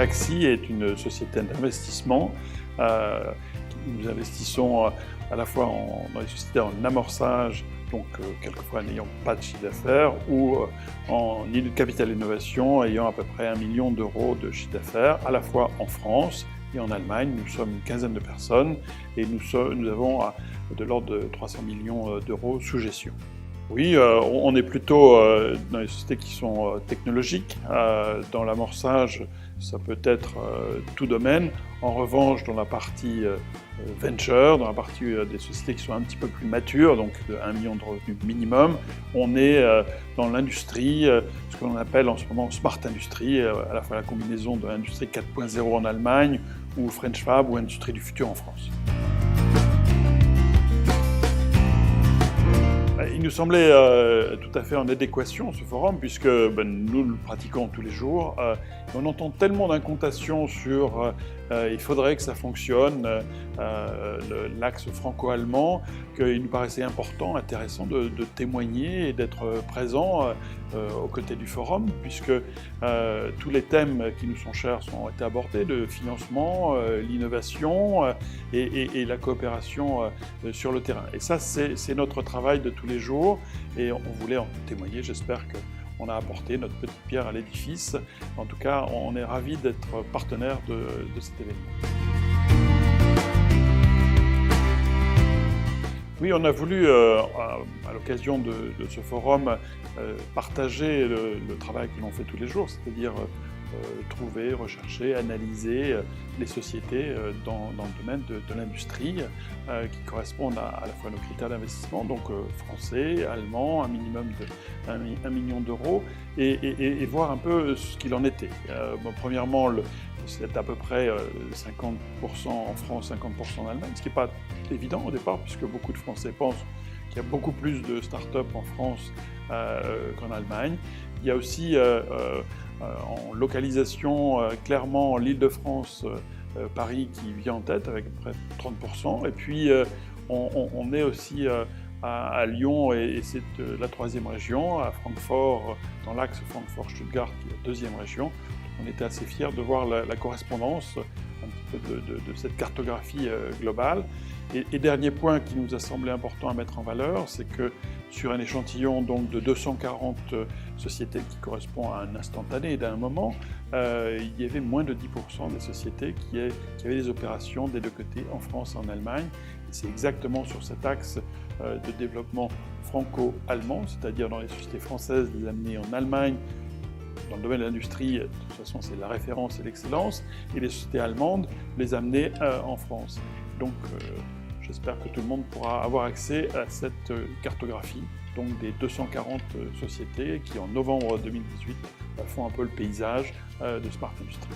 Reaxi est une société d'investissement. Nous investissons à la fois dans les sociétés en amorçage, donc quelquefois n'ayant pas de chiffre d'affaires, ou en capital innovation ayant à peu près 1 million d'euros de chiffre d'affaires, à la fois en France et en Allemagne. Nous sommes une quinzaine de personnes et nous avons de l'ordre de 300 millions d'euros sous gestion. Oui, on est plutôt dans les sociétés qui sont technologiques. Dans l'amorçage, ça peut être tout domaine. En revanche, dans la partie venture, dans la partie des sociétés qui sont un petit peu plus matures, donc de 1 million de revenus minimum, on est dans l'industrie, ce que l'on appelle en ce moment Smart Industry, à la fois la combinaison de l'industrie 4.0 en Allemagne, ou French Fab, ou industrie du futur en France. Il nous semblait tout à fait en adéquation ce forum puisque nous le pratiquons tous les jours. On entend tellement d'incantations sur il faudrait que ça fonctionne, l'axe franco-allemand, qu'il nous paraissait important, intéressant de témoigner et d'être présent aux côtés du forum puisque tous les thèmes qui nous sont chers ont été abordés, le financement, l'innovation et la coopération sur le terrain. Et ça, c'est notre travail de tous les jours et on voulait en témoigner. J'espère qu'on a apporté notre petite pierre à l'édifice. En tout cas, on est ravis d'être partenaire de cet événement. Oui, on a voulu, à l'occasion de ce forum, partager le travail que l'on fait tous les jours, c'est-à-dire trouver, rechercher, analyser les sociétés dans le domaine de l'industrie qui correspondent à la fois à nos critères d'investissement, donc français, allemand, un minimum de 1 million d'euros, et voir un peu ce qu'il en était. Premièrement, c'est à peu près 50% en France, 50% en Allemagne, ce qui n'est pas évident au départ, puisque beaucoup de Français pensent qu'il y a beaucoup plus de start-up en France qu'en Allemagne. Il y a aussi en localisation, clairement l'Île-de-France, Paris qui vient en tête avec près de 30%. Et puis on est aussi à Lyon et c'est la troisième région, à Francfort, dans l'axe Francfort-Stuttgart qui est la deuxième région. On était assez fiers de voir la correspondance un petit peu de cette cartographie globale. Et dernier point qui nous a semblé important à mettre en valeur, c'est que sur un échantillon donc, de 240 sociétés qui correspond à un instantané d'un moment, il y avait moins de 10% des sociétés qui avaient des opérations des deux côtés, en France et en Allemagne. C'est exactement sur cet axe de développement franco-allemand, c'est-à-dire dans les sociétés françaises, les amener en Allemagne. Dans le domaine de l'industrie, de toute façon, c'est la référence et l'excellence, et les sociétés allemandes, les amener en France. Donc, j'espère que tout le monde pourra avoir accès à cette cartographie, donc des 240 sociétés qui, en novembre 2018, font un peu le paysage de Smart Industry.